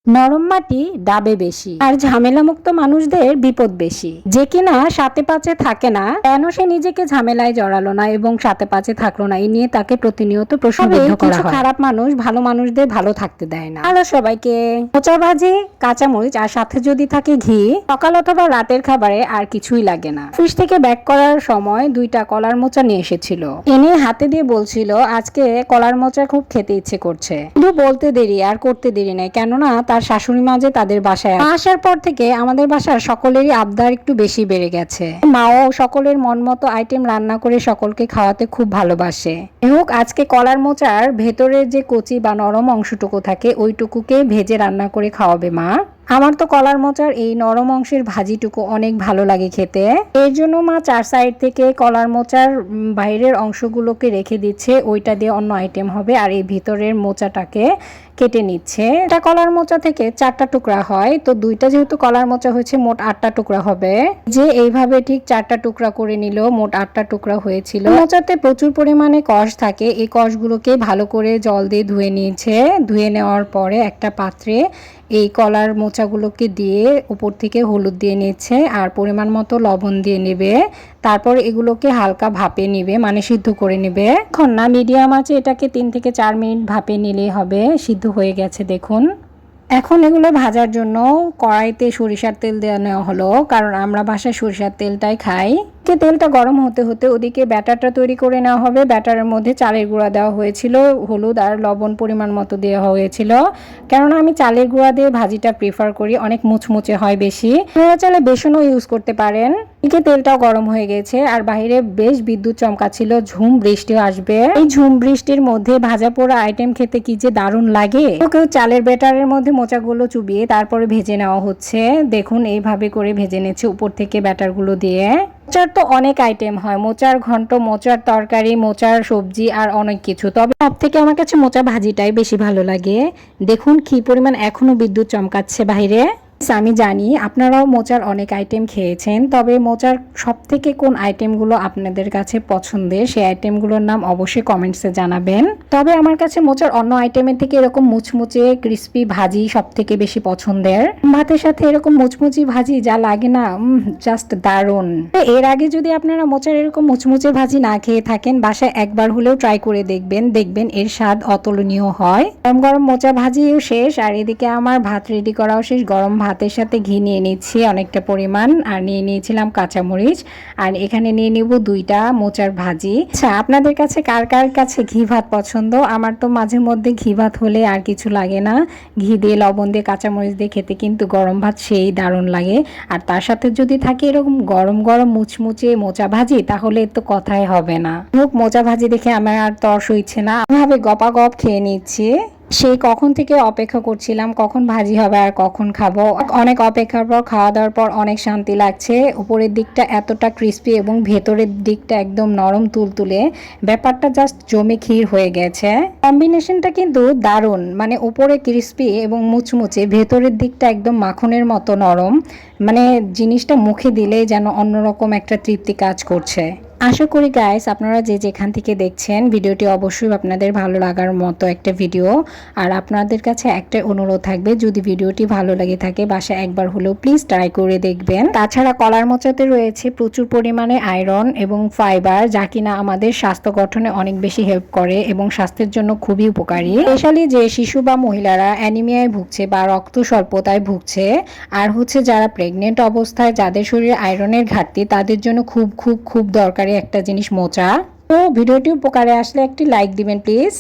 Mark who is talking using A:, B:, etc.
A: নরম মাটি ডাবে বেশি আর ঝামেলা মুক্ত মানুষদের বিপদ বেশি। যে কিনা সাথে পাচে থাকে না, কেন সে নিজেকে ঝামেলায় জড়ালো না এবং সাথে পাচে থাকলো না, এই নিয়ে তাকে প্রতিনিয়ত প্রশ্নবিদ্ধ করা হয়। খারাপ মানুষ ভালো মানুষদের ভালো থাকতে দেয় না। হ্যালো সবাইকে, মোচা ভাজি, কাঁচামরিচ আর সাথে যদি থাকে ঘি, সকাল অথবা রাতের খাবারে আর কিছুই লাগে না। অফিস থেকে ব্যাক করার সময় 2টা কলার মোচা নিয়ে এসেছিল। এনে হাতে দিয়ে বলছিল আজকে কলার মোচা খুব খেতে ইচ্ছে করছে। কিন্তু বলতে দেরি আর করতে দেরি নাই, কেননা তার শাশুড়ি মা যে তাদের বাসায় আসার পর থেকে আমাদের বাসার সকলেরই আবদার একটু বেশি বেড়ে গেছে। মাও সকলের মন মতো আইটেম রান্না করে সকলকে খাওয়াতে খুব ভালোবাসে। হোক আজকে কলার মোচার ভেতরের যে কচি বা নরম অংশটুকু থাকে ওইটুকুকে ভেজে রান্না করে খাওয়াবে মা। আমার তো কলার মোচার এই নরম অংশের ভাজিটুকু অনেক ভালো লাগে খেতে। এর জন্য মা 4 সাইড থেকে কলার মোচার বাইরের অংশগুলোকে রেখে দিচ্ছে, ওইটা দিয়ে অন্য আইটেম হবে, আর এই ভিতরের মোচাটাকে কেটে নিচ্ছে। এটা কলার মোচা থেকে 4টা টুকরা হয়, তো 2টা যেহেতু কলার মোচা হয়েছে মোট 8টা টুকরা হবে। যে এইভাবে ঠিক 4টা টুকরা করে নিল, মোট 8টা টুকরা হয়েছিল। মোচাতে প্রচুর পরিমাণে কষ থাকে, এই কষগুলোকে ভালো করে জল দিয়ে ধুয়ে নিয়েছে। ধুয়ে নেওয়ার পরে একটা পাত্রে এই কলার মোচাগুলোকে দিয়ে উপর থেকে হলুদ দিয়ে নিচ্ছে আর পরিমাণ মতো লবণ দিয়ে নেবে। তারপর এগুলোকে হালকা ভাপে নিবে, মানে সিদ্ধ করে নেবে। এখন না মিডিয়াম আছে, এটাকে 3 থেকে 4 মিনিট ভাপে নিলেই হবে। সিদ্ধ হয়ে গেছে দেখুন। এখন এগুলো ভাজার জন্য কড়াইতে সরিষার তেল দেওয়া নেওয়া হলো, কারণ আমরা বাসায় সরিষার তেলটাই খাই। তেলটা গরম হতে হতে ওদিকে ব্যাটারটা তৈরি করে নেওয়া হবে। ব্যাটারের মধ্যে চালের গুঁড়া দেওয়া হয়েছিল, হলুদ আর লবণ পরিমাণ মতো দেওয়া হয়েছিল, কেননা আমি চালের গুঁড়া দিয়ে ভাজিটা প্রিফার করি, অনেক মুচমুচে হয় বেশি। আপনারা চাইলে বেসনও ইউজ করতে পারেন। এদিকে তেলটাও গরম হয়ে গেছে আর বাইরে বেশ বিদ্যুৎ চমকাচ্ছিল, ঝুম বৃষ্টিও আসবে। এই ঝুম বৃষ্টির মধ্যে ভাজা পোড়া আইটেম খেতে কি যে দারুণ লাগে। কেউ চালের ব্যাটারের মধ্যে মোচাগুলো চুবিয়ে তারপরে ভেজে নেওয়া হচ্ছে। দেখুন এইভাবে করে ভেজে নিচ্ছে উপর থেকে ব্যাটারগুলো দিয়ে। মোচার তো অনেক আইটেম হয়, মোচার ঘন্ট, মোচার তরকারি, মোচার সবজি আর অনেক কিছু, তবে সব থেকে আমার কাছে মোচা ভাজিটাই বেশি ভালো লাগে। দেখুন কি পরিমাণ এখনো বিদ্যুৎ চমকাচ্ছে বাইরে। আমি জানি আপনারাও মোচার অনেক আইটেম খেয়েছেন, তবে মোচার সব থেকে কোন আইটেমগুলো আপনাদের কাছে পছন্দের সেই আইটেমগুলোর নাম অবশ্যই কমেন্টসে জানাবেন। তবে আমার কাছে মোচার অন্য আইটেমের থেকে এরকম মুচমুচে ক্রিস্পি ভাজি সব থেকে বেশি পছন্দের। ভাতের সাথে এরকম মুচমুচি ভাজি যা লাগে না, জাস্ট দারুণ। এর আগে যদি আপনারা মোচার এরকম মুচমুচে ভাজি না খেয়ে থাকেন, বাসায় একবার হলেও ট্রাই করে দেখবেন এর স্বাদ অতুলনীয় হয়। গরম গরম মোচা ভাজিও শেষ আর এদিকে আমার ভাত রেডি করাও শেষ। গরম ভাতের সাথে ঘি নিয়ে নিচ্ছি অনেকটা পরিমাণ, আর নিয়ে নিয়েছিলাম কাঁচামরিচ, আর এখানে নিয়ে নিব 2টা মোচার ভাজি। আচ্ছা, আপনাদের কাছে কার কার কাছে ঘি ভাত পছন্দ? আমার তো মাঝে মধ্যে ঘি ভাত হলে আর কিছু লাগে না, ঘি দিয়ে লবণ দিয়ে কাঁচামরিচ দিয়ে খেতে কিন্তু গরম ভাত সেই দারুণ লাগে। আর তার সাথে যদি থাকে এরকম গরম গরম মুচমুচে মোচা ভাজি, তাহলে তো কথাই হবে না। মোচা ভাজি দেখে আমার আর তর্স হইছে না, এভাবে গপাগপ খেয়ে নিচ্ছি। সেই কখন থেকে অপেক্ষা করছিলাম কখন ভাজি হবে আর কখন খাবো। অনেক অপেক্ষার পর খাওয়া দাওয়ার পর অনেক শান্তি লাগছে। উপরের দিকটা এতটা ক্রিস্পি এবং ভেতরের দিকটা একদম নরম তুলতুলে, ব্যাপারটা জাস্ট জমে ক্ষীর হয়ে গেছে। কম্বিনেশনটা কিন্তু দারুণ, মানে উপরে ক্রিস্পি এবং মুচমুচে, ভেতরের দিকটা একদম মাখনের মতো নরম, মানে জিনিসটা মুখে দিলেই যেন অন্যরকম একটা তৃপ্তি কাজ করছে। আশা করি গাইস আপনারা যে যেখান থেকে দেখছেন ভিডিওটি অবশ্যই আপনাদের ভালো লাগার মতো একটা ভিডিও। আর আপনাদের কাছে একটা অনুরোধ থাকবে, যদি ভিডিওটি ভালো লাগে থাকে বাসায় একবার হলেও প্লিজ ট্রাই করে দেখবেন। তাছাড়া কলার মোচাতে রয়েছে প্রচুর পরিমাণে আয়রন এবং ফাইবার, যা কিনা আমাদের স্বাস্থ্য গঠনে অনেক বেশি হেল্প করে এবং স্বাস্থ্যের জন্য খুবই উপকারী। স্পেশালি যে শিশু বা মহিলারা অ্যানিমিয়ায় ভুগছে বা রক্ত স্বল্পতায় ভুগছে, আর হচ্ছে যারা প্রেগনেন্ট অবস্থায় যাদের শরীরে আয়রনের ঘাটতি, তাদের জন্য খুব খুব খুব দরকারি একটা জিনিস মোচা। তো ভিডিওটি উপকারে আসলে একটি লাইক দিবেন প্লিজ।